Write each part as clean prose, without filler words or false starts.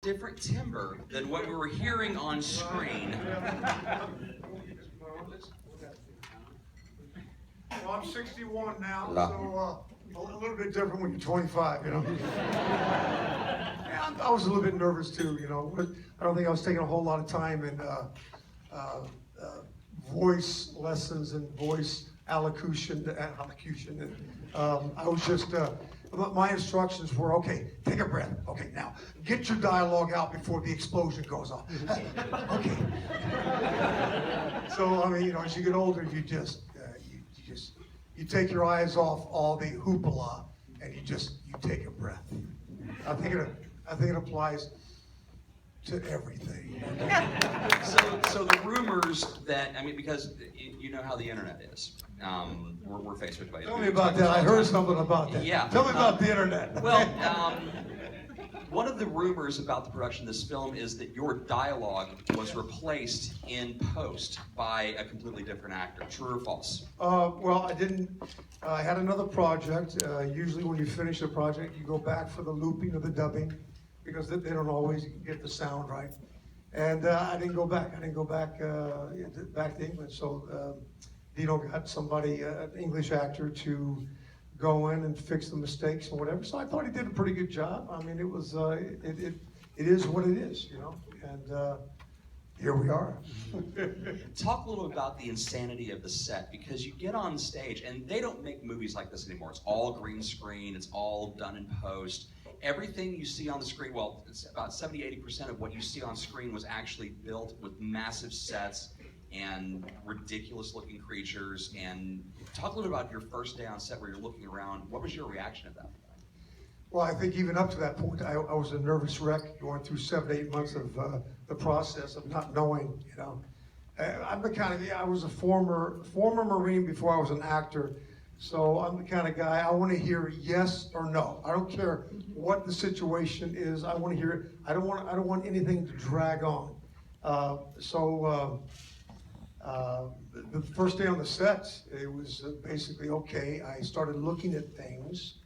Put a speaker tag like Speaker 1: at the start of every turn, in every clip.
Speaker 1: different timbre than what we were hearing on screen.
Speaker 2: Well, I'm 61 now, so a little bit different when you're 25, you know. Yeah, I was a little bit nervous too, you know. But I don't think I was taking a whole lot of time in voice lessons and voice allocution. And, I was just, my instructions were, okay, take a breath. Okay, now, get your dialogue out before the explosion goes off. Okay. So, I mean, you know, as you get older, you take your eyes off all the hoopla and you take a breath. I think it applies to everything.
Speaker 1: So the rumors that, I mean, because you know how the internet is. We're Facebook buddies.
Speaker 2: Tell me about that. I heard something about that.
Speaker 1: Yeah.
Speaker 2: Tell me about the internet.
Speaker 1: Well, one of the rumors about the production of this film is that your dialogue was replaced in post by a completely different actor. True or false?
Speaker 2: Well, I didn't. I had another project. Usually when you finish a project, you go back for the looping or the dubbing because they don't always get the sound right. And I didn't go back. I didn't go back to England. So Dino got somebody, an English actor, to go in and fix the mistakes and whatever. So I thought he did a pretty good job. I mean, it was it is what it is, you know. And here we are.
Speaker 1: Talk a little about the insanity of the set, because you get on stage and they don't make movies like this anymore. It's all green screen. It's all done in post. Everything you see on the screen, well, it's about 70-80% of what you see on screen was actually built with massive sets and ridiculous looking creatures. And talk a little about your first day on set where you're looking around. What was your reaction at that point?
Speaker 2: Well, I think even up to that point, I was a nervous wreck going through 7 to 8 months of the process of not knowing, you know. I'm the kind of, I was a former Marine before I was an actor. So I'm the kind of guy, I want to hear yes or no. I don't care what the situation is. I want to hear it. I don't want anything to drag on. The first day on the set, it was basically, okay, I started looking at things,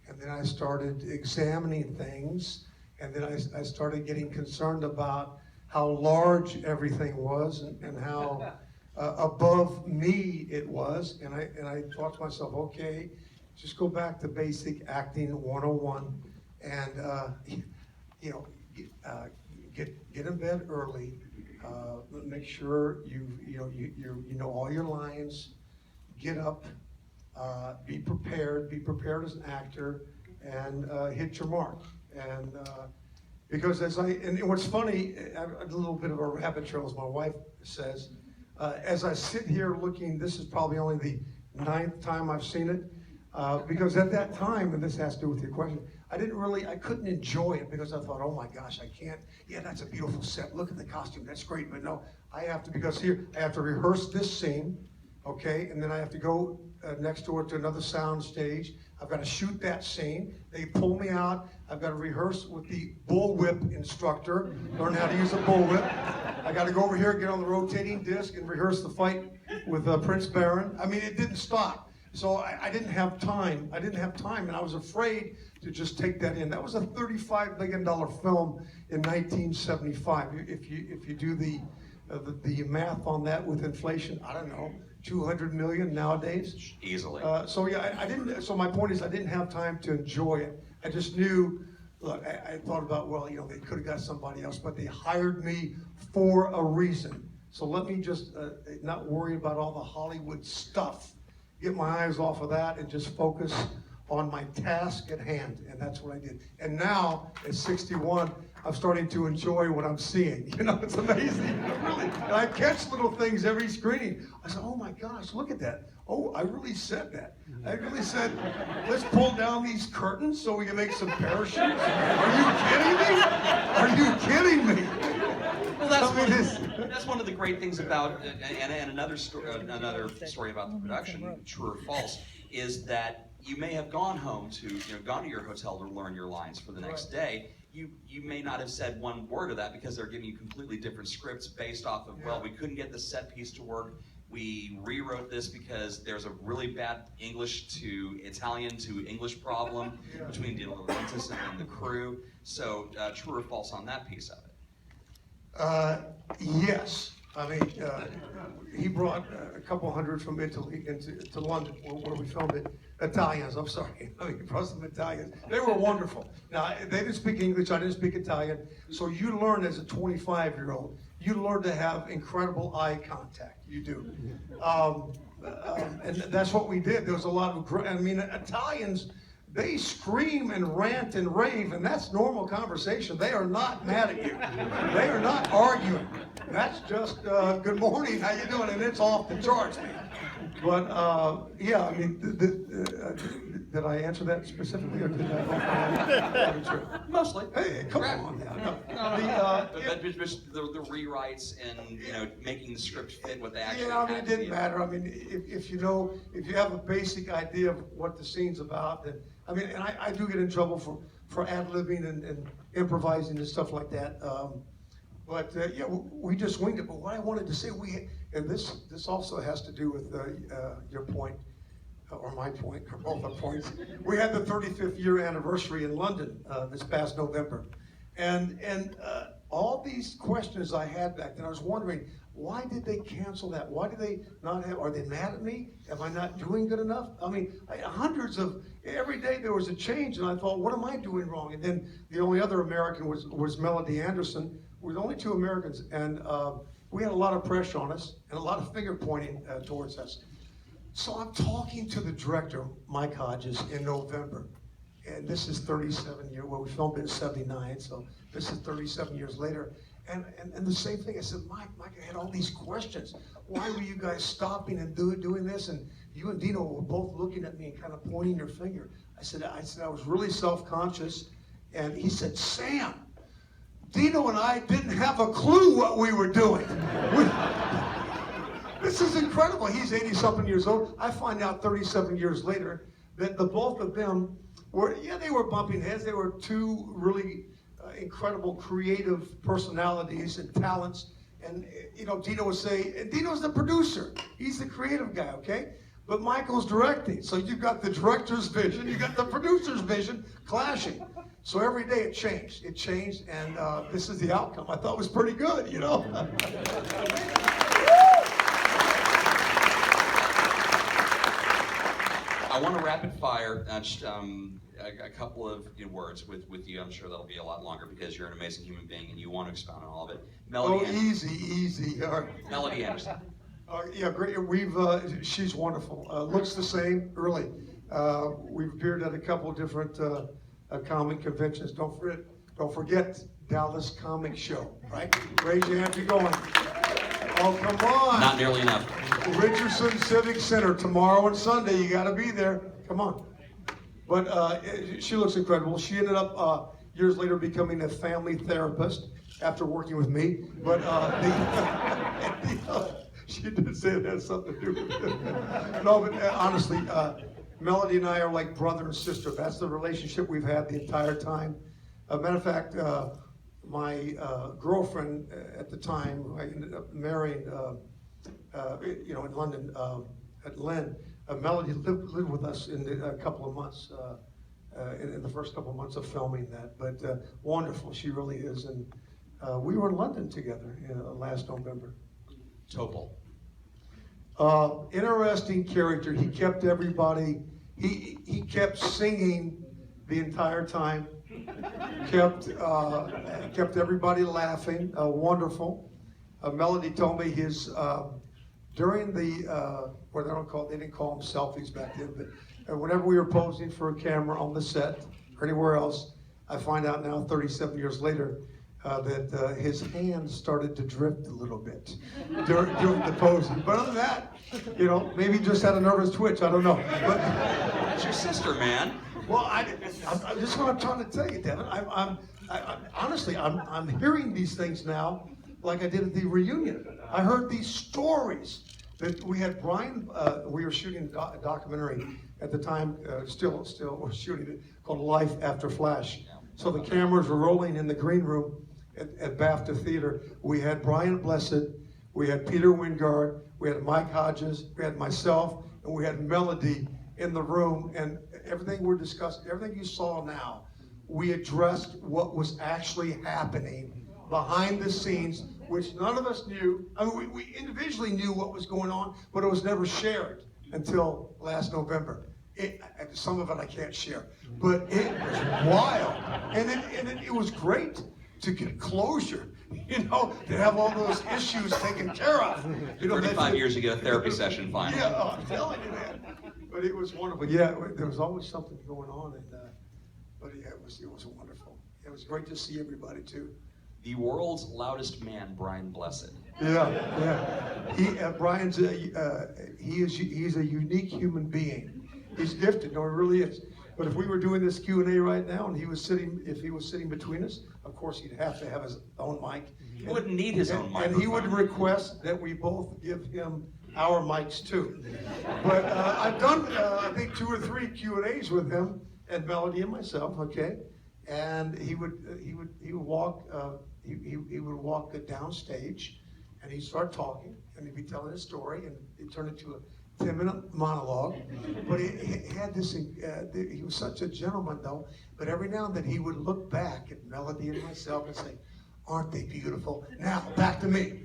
Speaker 2: and then I started examining things, and then I started getting concerned about how large everything was and how above me it was, and I thought to myself, okay, just go back to basic acting 101, and you know, get in bed early. Make sure you know all your lines. Get up. Be prepared as an actor, and hit your mark. And because and what's funny, a little bit of a rabbit trail, as my wife says. As I sit here looking, this is probably only the 9th time I've seen it, because at that time, and this has to do with your question, I couldn't enjoy it because I thought, oh my gosh, I can't. Yeah, that's a beautiful set. Look at the costume, that's great. But no, because here I have to rehearse this scene, okay, and then I have to go next door to another sound stage. I've got to shoot that scene. They pull me out. I've got to rehearse with the bullwhip instructor, learn how to use a bullwhip. I got to go over here, get on the rotating disc, and rehearse the fight with Prince Baron. I mean, it didn't stop. So I didn't have time. And I was afraid to just take that in. That was a $35 million film in 1975. If you do the math on that with inflation, I don't know, 200 million nowadays.
Speaker 1: Easily.
Speaker 2: So yeah, I didn't. So my point is, I didn't have time to enjoy it. I just knew. Look, I thought about, well, you know, they could have got somebody else, but they hired me for a reason. So let me just not worry about all the Hollywood stuff. Get my eyes off of that and just focus on my task at hand, and that's what I did. And now, at 61, I'm starting to enjoy what I'm seeing. You know, it's amazing, really. And I catch little things every screening. I said, oh my gosh, look at that. Oh, I really said that. I really said, let's pull down these curtains so we can make some parachutes. Are you kidding me? Are you kidding me?
Speaker 1: Well, that's one of the great things about, and another story about the production, true or false, is that you may have gone home gone to your hotel to learn your lines for the next day. You may not have said one word of that because they're giving you completely different scripts based off of, well, we couldn't get the set piece to work We rewrote this because there's a really bad English to Italian to English problem between De Laurentiis and the crew. So true or false on that piece of it?
Speaker 2: Yes. I mean, he brought a couple hundred from Italy to London, where we filmed it. Italians, I'm sorry. I mean, he brought some Italians. They were wonderful. Now, they didn't speak English, I didn't speak Italian. So you learn as a 25-year-old, you learn to have incredible eye contact. You do. And that's what we did. There was a lot of, Italians, they scream and rant and rave, and that's normal conversation. They are not mad at you. They are not arguing. That's just, good morning, how you doing? And it's off the charts, man. But, yeah, I mean, did I answer that specifically, or did I?
Speaker 1: Mostly.
Speaker 2: Hey, come on.
Speaker 1: The rewrites and making the script fit what they actually.
Speaker 2: Yeah, I mean, it didn't matter. I mean, if you have a basic idea of what the scene's about, then and I do get in trouble for ad-libbing and improvising and stuff like that. But yeah, we just winged it. But what I wanted to say, and this also has to do with your point, or my point, or both our points. We had the 35th year anniversary in London this past November, and all these questions I had back then, I was wondering, why did they cancel that? Why did they not have? Are they mad at me? Am I not doing good enough? I mean, every day there was a change, and I thought, what am I doing wrong? And then the only other American was Melody Anderson. We're the only two Americans, and we had a lot of pressure on us and a lot of finger pointing towards us. So I'm talking to the director, Mike Hodges, in November, and this is 37 years. Well, we filmed it in '79, so this is 37 years later. And the same thing, I said, Mike, I had all these questions. Why were you guys stopping and doing this? And you and Dino were both looking at me and kind of pointing your finger. I said I was really self-conscious. And he said, Sam, Dino and I didn't have a clue what we were doing. This is incredible. He's 80-something years old. I find out 37 years later that the both of them they were bumping heads. They were two really incredible creative personalities and talents. And, Dino would say, and Dino's the producer. He's the creative guy, okay? But Michael's directing. So you've got the director's vision, you got the producer's vision clashing. So every day it changed. It changed, and this is the outcome. I thought it was pretty good,
Speaker 1: I want to rapid fire a couple of words with you. I'm sure that'll be a lot longer because you're an amazing human being and you want to expound on all of it. Melody
Speaker 2: Easy. All right.
Speaker 1: Melody Anderson.
Speaker 2: Yeah, great. She's wonderful. Looks the same, really. We've appeared at a couple of different comic conventions. Don't forget Dallas Comic Show, right? Raise your hand if you're going. Oh, come on.
Speaker 1: Not nearly enough.
Speaker 2: Richardson Civic Center tomorrow and Sunday. You got to be there. Come on. But she looks incredible. She ended up years later becoming a family therapist after working with me. But she did say it has something to do with it. No, but honestly, Melody and I are like brother and sister. That's the relationship we've had the entire time. Matter of fact, my girlfriend at the time, I ended up marrying, in London, at Lynn. Melody lived with us in a couple of months, in the first couple of months of filming that. But wonderful, she really is. And we were in London together last November.
Speaker 1: Topol.
Speaker 2: Interesting character. He kept everybody. He kept singing the entire time. Kept everybody laughing. Wonderful. Melody told me his during the they didn't call them selfies back then, but whenever we were posing for a camera on the set or anywhere else, I find out now 37 years later that his hands started to drift a little bit during the posing. But other than that, maybe he just had a nervous twitch. I don't know. But
Speaker 1: it's your sister, man.
Speaker 2: Well, this is what I'm trying to tell you, Devin. Honestly, I'm hearing these things now, like I did at the reunion. I heard these stories that we had Brian. We were shooting a documentary at the time. Still we're shooting it, called Life After Flash. So the cameras were rolling in the green room at BAFTA Theater. We had Brian Blessed, We had Peter Wingard, we had Mike Hodges, we had myself, and we had Melody in the room. And everything we're discussing, everything you saw now, we addressed what was actually happening behind the scenes, which none of us knew. I mean, we individually knew what was going on, but it was never shared until last November. Some of it I can't share, but it was wild. And it was great to get closure, you know, to have all those issues taken care of. You know,
Speaker 1: 35 years ago, therapy session finally.
Speaker 2: Yeah, I'm telling you, man. But it was wonderful. Yeah, there was always something going on, but yeah, it was wonderful. It was great to see everybody too.
Speaker 1: The world's loudest man, Brian Blessed.
Speaker 2: Yeah. Brian's he's a unique human being. He's gifted, no, he really is. But if we were doing this Q&A right now, and if he was sitting between us, of course he'd have to have his own mic.
Speaker 1: He wouldn't need his own mic.
Speaker 2: And he would request that we both give him our mics too. But I've done, I think 2 or 3 Q&As with him and Melody and myself. Okay, and he would walk downstage, and he'd start talking, and he'd be telling a story, and it turned into a 10-minute monologue. But he had this, he was such a gentleman though, but every now and then he would look back at Melody and myself and say, "Aren't they beautiful? Now, back to me."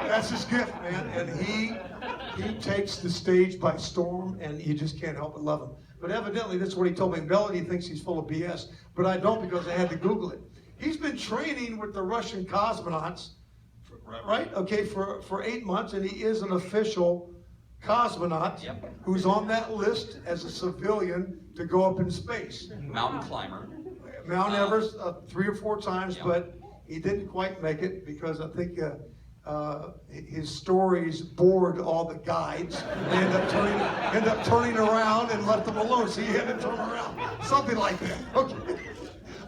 Speaker 2: That's his gift, man. And he takes the stage by storm, and you just can't help but love him. But evidently, that's what he told me. Melody thinks he's full of BS, but I don't, because I had to Google it. He's been training with the Russian cosmonauts, right? Okay, for 8 months, and he is an official cosmonaut.
Speaker 1: Yep.
Speaker 2: Who's on that list as a civilian to go up in space.
Speaker 1: Mountain climber.
Speaker 2: Mount Everest 3 or 4 times,
Speaker 1: Yep.
Speaker 2: but he didn't quite make it because I think his stories bored all the guides. They end up turning around and left them alone, so he had to turn around. Something like that. Okay.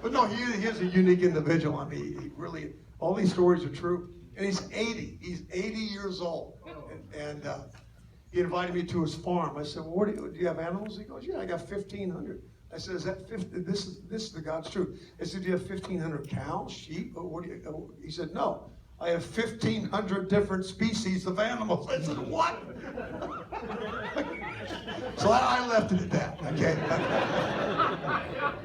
Speaker 2: But no, he is a unique individual. I mean, he really, all these stories are true. And he's 80. He's 80 years old. And he invited me to his farm. I said, "Well, do you have animals?" He goes, "Yeah, I got 1,500. I said, "Is that 50? This is the God's truth." I said, "Do you have 1,500 cows, sheep? What do you?" He said, "No, I have 1,500 different species of animals." I said, "What?" So I left it at that. Okay.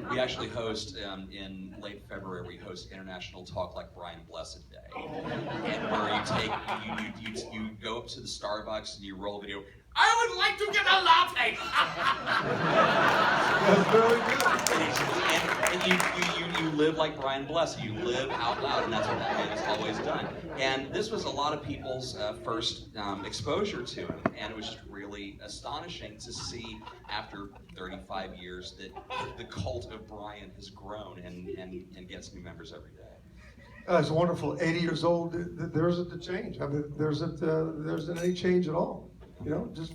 Speaker 1: We actually host, in late February, we host International Talk Like Brian Blessed Day. And where you go up to the Starbucks and you roll a video, "I would like to get a latte."
Speaker 2: That's very good.
Speaker 1: And you live like Brian Blessed. You live out loud, and that's what that man has always done. And this was a lot of people's first exposure to him, and it was just really astonishing to see after 35 years that the cult of Brian has grown and gets new members every day.
Speaker 2: It's wonderful. 80 years old. There isn't a change. I mean, there isn't any change at all. You know, just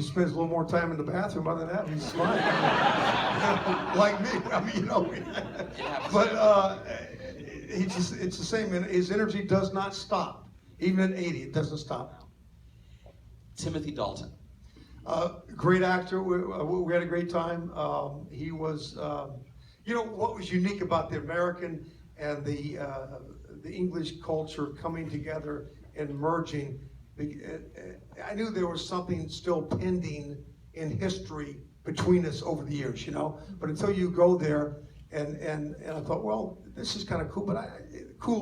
Speaker 2: spends a little more time in the bathroom. Other than that, he's fine. Like me. I mean, you know. But it's the same. His energy does not stop. Even at 80, it doesn't stop.
Speaker 1: Timothy Dalton.
Speaker 2: Great actor. We had a great time. He was, you know, what was unique about the American and the English culture coming together and merging. I knew there was something still pending in history between us over the years, you know. But until you go there, and I thought, well, this is kind of cool.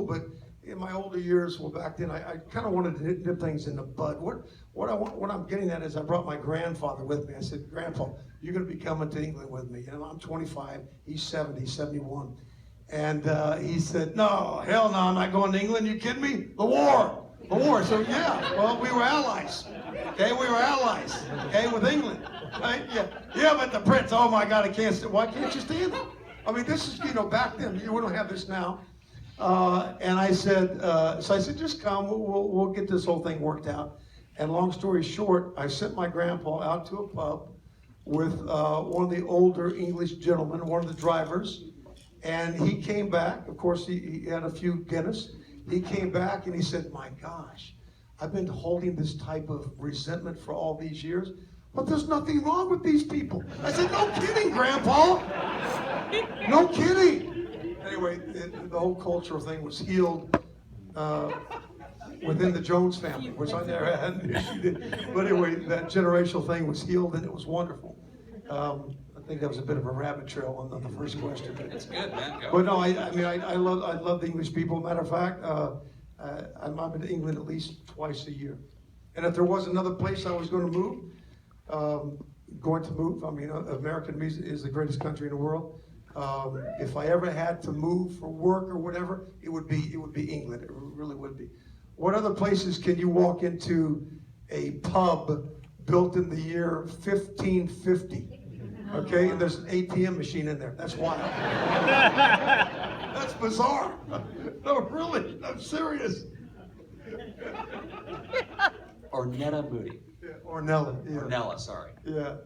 Speaker 2: But in my older years, well, back then, I kind of wanted to nip things in the bud. What I'm getting at is I brought my grandfather with me. I said, "Grandpa, you're going to be coming to England with me." And I'm 25. He's 70, 71. And he said, "No, hell no, I'm not going to England. You kidding me? The war. So yeah, well, we were allies. Okay, we were allies. Okay, with England. Right? Yeah, but the Prince, oh my God, I can't stand. Why can't you stand it? I mean, this is, you know, back then. We don't have this now." And I said, just come. We'll get this whole thing worked out. And long story short, I sent my grandpa out to a pub with one of the older English gentlemen, one of the drivers. And he came back. Of course, he had a few Guinness. He came back and he said, "My gosh, I've been holding this type of resentment for all these years, but there's nothing wrong with these people." I said, "No kidding, Grandpa. No kidding." Anyway, the whole cultural thing was healed within the Jones family, which I never had an issue with. But anyway, that generational thing was healed, and it was wonderful. I think that was a bit of a rabbit trail on the first question.
Speaker 1: It's good, man. Go.
Speaker 2: But no, I love the English people. Matter of fact, I'm in England at least twice a year. And if there was another place I was going to move, I mean, American music is the greatest country in the world. If I ever had to move for work or whatever, it would be England. It really would be. What other places can you walk into a pub built in the year 1550? Okay, and there's an ATM machine in there. That's wild. That's bizarre. No, really, I'm serious.
Speaker 1: Ornella Moody.
Speaker 2: Yeah, Ornella. Yeah.
Speaker 1: Ornella, sorry.
Speaker 2: Yeah,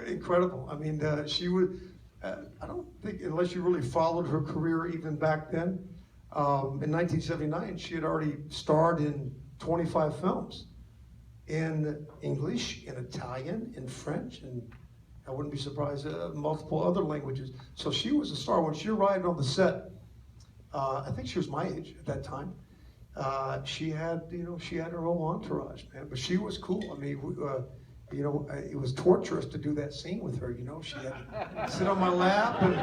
Speaker 2: incredible. I mean, she would. I don't think, unless you really followed her career even back then. In 1979, she had already starred in 25 films, in English, in Italian, in French, and I wouldn't be surprised, multiple other languages. So she was a star. When she arrived on the set, I think she was my age at that time. She had her whole entourage, man. But she was cool. I mean, it was torturous to do that scene with her. She had to sit on my lap, and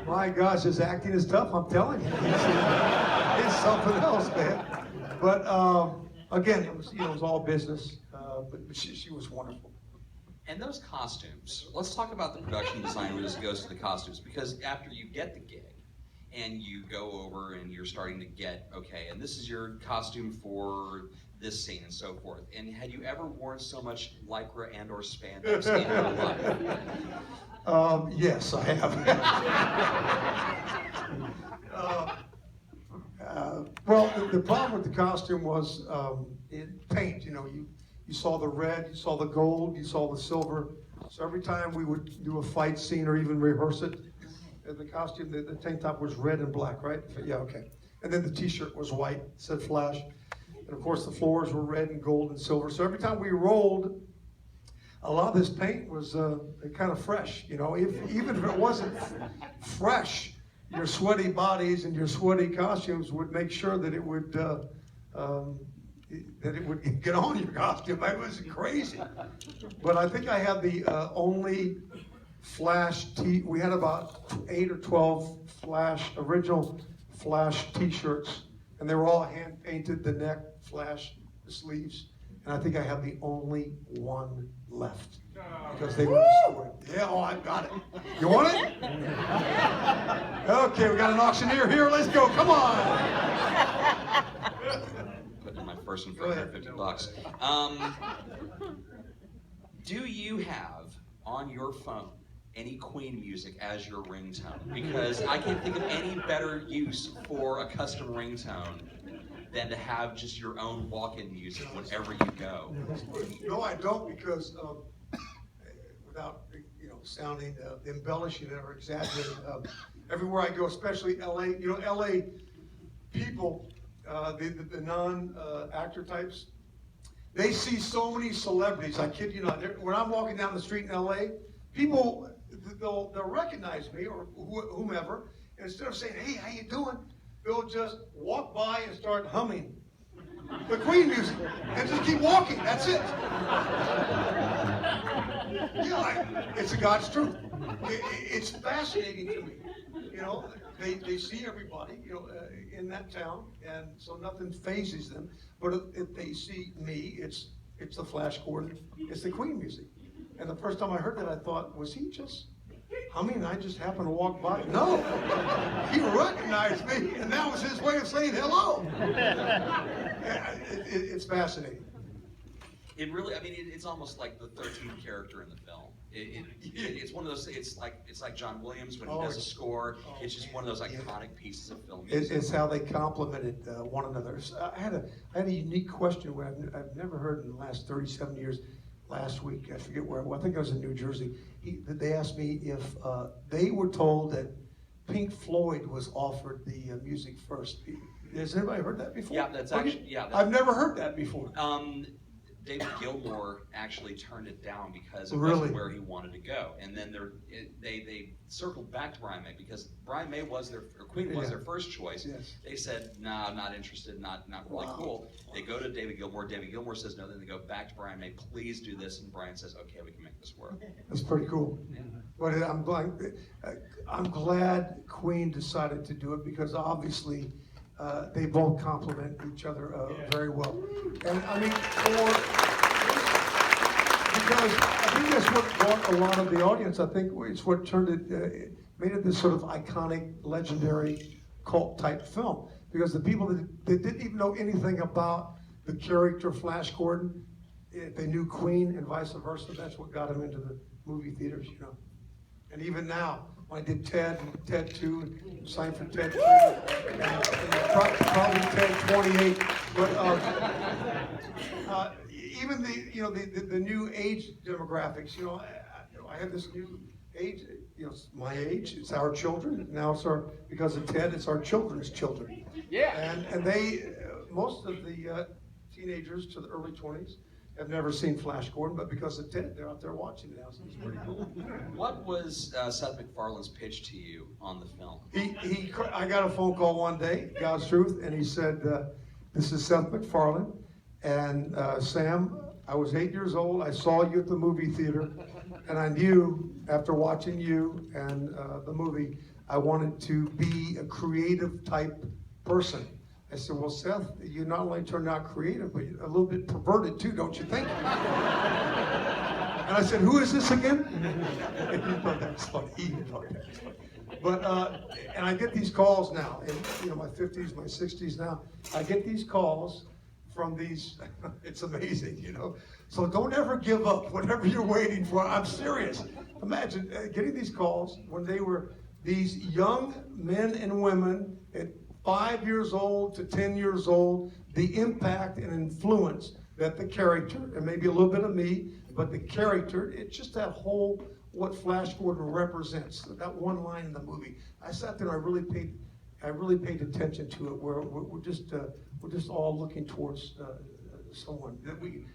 Speaker 2: my gosh, his acting is tough. I'm telling you, it's something else, man. But again, it was all business. But she was wonderful.
Speaker 1: And those costumes, let's talk about the production design where this goes to the costumes, because after you get the gig and you go over and you're starting to get, okay, and this is your costume for this scene and so forth. And had you ever worn so much Lycra and or spandex in your life?
Speaker 2: Yes, I have. Well, the problem with the costume was paint. You saw the red, you saw the gold, you saw the silver. So every time we would do a fight scene or even rehearse it, the costume, the tank top was red and black, right? Yeah, okay. And then the t-shirt was white, said Flash. And of course the floors were red and gold and silver. So every time we rolled, a lot of this paint was kind of fresh. Even if it wasn't fresh, your sweaty bodies and your sweaty costumes would make sure that it would get on your costume. It was crazy. But I think I had the only Flash we had about 8 or 12 original Flash t-shirts, and they were all hand painted, the neck, Flash, the sleeves, and I think I have the only one left because they were destroyed. Yeah, I got it. You want it? Okay, we got an auctioneer here. Let's go. Come on.
Speaker 1: Putting in my first one for $150. Do you have on your phone any Queen music as your ringtone? Because I can't think of any better use for a custom ringtone than to have just your own walk-in music whenever you go.
Speaker 2: No, I don't, because without sounding embellishing or exaggerating, everywhere I go, especially LA, LA people, the non-actor types, they see so many celebrities. I kid you not. When I'm walking down the street in LA, people, they'll recognize me or whomever, and instead of saying, "Hey, how you doing?" they'll just walk by and start humming the Queen music and just keep walking. That's it. It's a God's truth. It's fascinating to me. They see everybody, in that town, and so nothing phases them. But if they see me, it's the Flash Gordon, it's the Queen music. And the first time I heard that, I thought, was he just humming? I just happened to walk by. No, he recognized me, and that was his way of saying hello. It's fascinating.
Speaker 1: It really, it's almost like the 13th character in the film. It's one of those. It's like John Williams when he does a score. It's just one of those iconic pieces of film music.
Speaker 2: It's how they complemented one another. So I had a unique question I've never heard in the last 37 years. Last week, I forget where. I think I was in New Jersey. They asked me if they were told that Pink Floyd was offered the music first. Has anybody heard that before?
Speaker 1: Yeah, that's actually
Speaker 2: I've never heard that before.
Speaker 1: David Gilmour actually turned it down because it
Speaker 2: Really?
Speaker 1: wasn't where he wanted to go. And then they circled back to Brian May because Brian May was Queen was their first choice.
Speaker 2: Yes.
Speaker 1: They said, "Nah, I'm not interested. Not really cool." They go to David Gilmour. David Gilmour says no. Then they go back to Brian May. Please do this. And Brian says, "Okay, we can make this work."
Speaker 2: That's pretty cool.
Speaker 1: Yeah.
Speaker 2: But I'm glad Queen decided to do it because obviously they both complement each other very well. And I mean, because I think that's what brought a lot of the audience. I think it's what turned it, made it this sort of iconic, legendary, cult type film. Because the people that didn't even know anything about the character Flash Gordon, they knew Queen and vice versa. That's what got them into the movie theaters, you know. And even now, when I did Ted 2, signed for Ted 3, and probably Ted 28, but even the new age demographics, you know, I had this new age, you know, my age, it's our children. Now it's because of Ted, it's our children's children.
Speaker 3: Yeah.
Speaker 2: And they, most of the teenagers to the early 20s, have never seen Flash Gordon, but because of Ted, they're out there watching it now, so it's pretty cool.
Speaker 1: What was Seth MacFarlane's pitch to you on the film?
Speaker 2: I got a phone call one day, God's truth, and he said, "This is Seth MacFarlane, and Sam, I was 8 years old. I saw you at the movie theater, and I knew after watching you and the movie, I wanted to be a creative type person." I said, "Well, Seth, you not only turned out creative, but a little bit perverted too, don't you think?" And I said, "Who is this again?" He thought that was funny. He thought that was funny. But, and I get these calls now, in my 50s, my 60s now. I get these calls from these, it's amazing, you know. So don't ever give up, whatever you're waiting for. I'm serious. Imagine getting these calls when they were these young men and women at 5 years old to 10 years old, the impact and influence that the character, and maybe a little bit of me, but the character, it's just that whole, what Flash Gordon represents, that one line in the movie. I sat there and I really paid attention to it, where we're just all looking towards someone that we,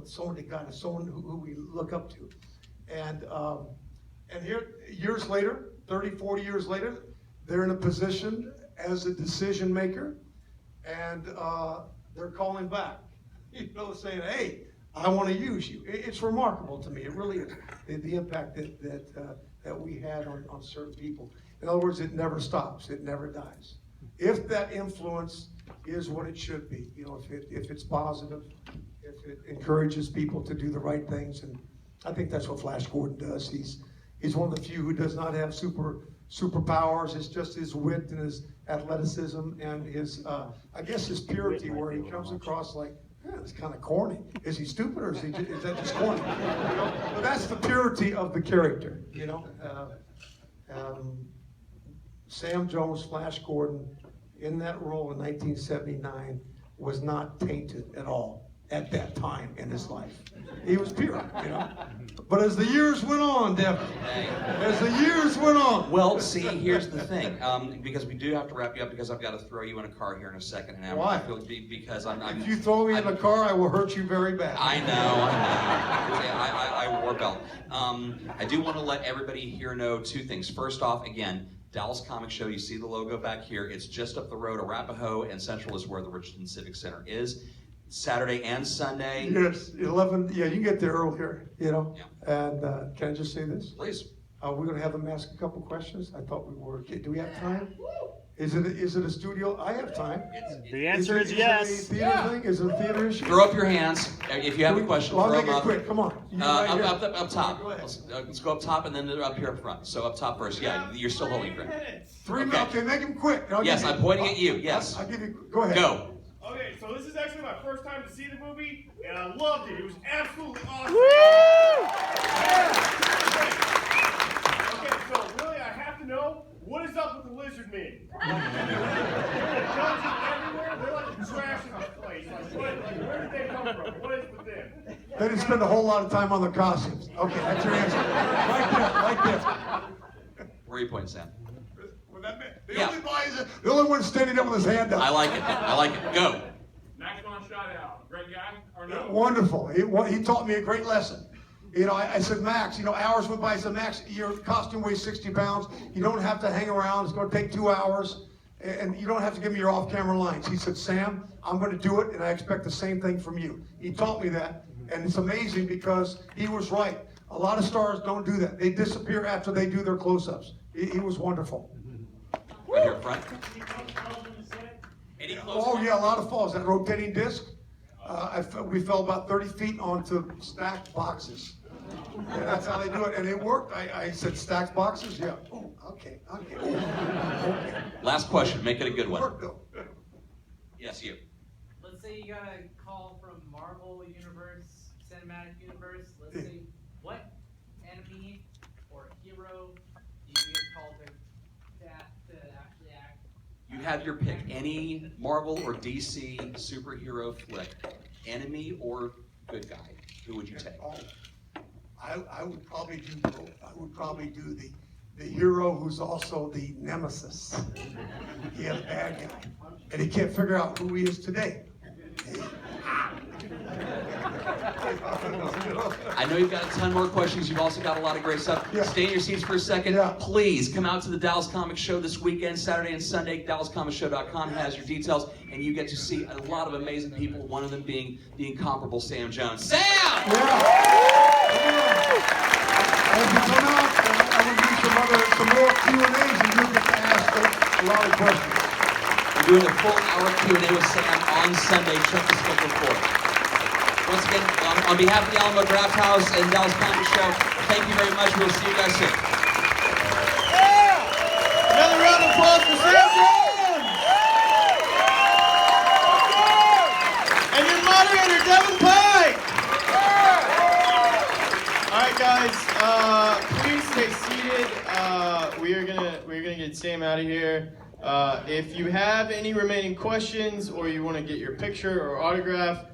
Speaker 2: someone that got us, someone who we look up to. And here, years later, 30, 40 years later, they're in a position as a decision maker, and they're calling back, saying, "Hey, I want to use you." It's remarkable to me. It really is, the impact that we had on certain people. In other words, it never stops. It never dies. If that influence is what it should be, if it's positive, if it encourages people to do the right things, and I think that's what Flash Gordon does. He's one of the few who does not have superpowers. It's just his wit and his athleticism and his, I guess, his purity, where he comes across like, it's kind of corny. Is he stupid, or is that just corny? But that's the purity of the character, Sam Jones, Flash Gordon, in that role in 1979, was not tainted at all at that time in his life. He was pure, But as the years went on, Devin, as the years went on.
Speaker 1: Well, see, here's the thing, because we do have to wrap you up, because I've got to throw you in a car here in a second. And
Speaker 2: Why?
Speaker 1: Because I'm.
Speaker 2: If you throw me in the car, I will hurt you very bad.
Speaker 1: I know. I wore a belt. I do want to let everybody here know two things. First off, again, Dallas Comic Show, you see the logo back here. It's just up the road. Arapahoe and Central is where the Richardson Civic Center is. Saturday and Sunday.
Speaker 2: Yes, 11. Yeah, you can get there earlier,
Speaker 1: Yeah.
Speaker 2: And can I just say this?
Speaker 1: Please.
Speaker 2: We're going to have them ask a couple questions. I thought we were. Do we have time? Is it a studio? I have time.
Speaker 3: The answer is yes.
Speaker 2: Is it a theater thing? Is it a theater issue?
Speaker 1: Throw up your hands if you have a question.
Speaker 2: Well, I'll
Speaker 1: throw
Speaker 2: make
Speaker 1: them
Speaker 2: it
Speaker 1: up.
Speaker 2: quick. Come on. Right
Speaker 1: Up top.
Speaker 2: Go ahead.
Speaker 1: Let's go up top and then up here up front. So up top first. Yeah, you're still holding your breath.
Speaker 2: 3 minutes. Okay, make them quick.
Speaker 1: Yes, I'm pointing at you. Yes.
Speaker 2: I'll give you. Go ahead.
Speaker 1: Go.
Speaker 4: Okay, so this is actually my first time to see the movie, and I loved it. It was absolutely awesome.
Speaker 3: Woo!
Speaker 4: Okay, so really, I have to know, what is up with the lizard men? They're dungeons everywhere. They're like the trash in this place. Like, where did they come from? What is with them?
Speaker 2: They didn't spend a whole lot of time on the costumes. Okay, that's your answer. Right there.
Speaker 1: Where are you pointing, Sam?
Speaker 2: The only one standing up with his hand up.
Speaker 1: I like it. Go.
Speaker 4: Max von Sydow. Great guy. Our
Speaker 2: Wonderful. He taught me a great lesson. You know, I said, Max, you know, hours went by. I said, Max, your costume weighs 60 pounds. You don't have to hang around. It's going to take 2 hours. And you don't have to give me your off-camera lines. He said, Sam, I'm going to do it, and I expect the same thing from you. He taught me that, and it's amazing because he was right. A lot of stars don't do that. They disappear after they do their close-ups. He was wonderful.
Speaker 1: Right here in front. Any close
Speaker 2: Oh,
Speaker 1: calls?
Speaker 2: yeah, a lot of falls. That rotating disc, we fell about 30 feet onto stacked boxes. Yeah, that's how they do it, and it worked. I said, stacked boxes? Yeah. Oh, okay. Okay.
Speaker 1: Last question. Make it a good one.
Speaker 2: Worked, though.
Speaker 1: Yes, you.
Speaker 5: Let's say you got a call from Marvel Universe, Cinematic Universe. Let's say, what enemy or hero do you get called to actually act?
Speaker 1: You have your pick. Any Marvel or DC superhero flick. Enemy or good guy. Who would you take?
Speaker 2: Oh, I would probably do both. I would probably do the hero who's also the nemesis. Yeah, the bad guy. And he can't figure out who he is today.
Speaker 1: I know you've got a ton more questions. You've also got a lot of great stuff.
Speaker 2: Yeah.
Speaker 1: Stay in your seats for a second.
Speaker 2: Yeah.
Speaker 1: Please come out to the Dallas Comics Show this weekend, Saturday and Sunday. DallasComicsShow.com has your details, and you get to see a lot of amazing people, one of them being the incomparable Sam Jones. Sam!
Speaker 2: As you come out, I will do some more Q&As, and you'll get to ask a lot of questions.
Speaker 1: We're doing a full hour Q&A with Sam on Sunday. Check the schedule for it. Once again, on behalf of the Alamo Draft House and Dallas Comics Show, thank you very much. We'll see you guys soon.
Speaker 6: Another round of applause for Sam Jones! And your moderator, Devin Pike! Alright guys, please stay seated. We're gonna get Sam out of here. If you have any remaining questions or you want to get your picture or autograph,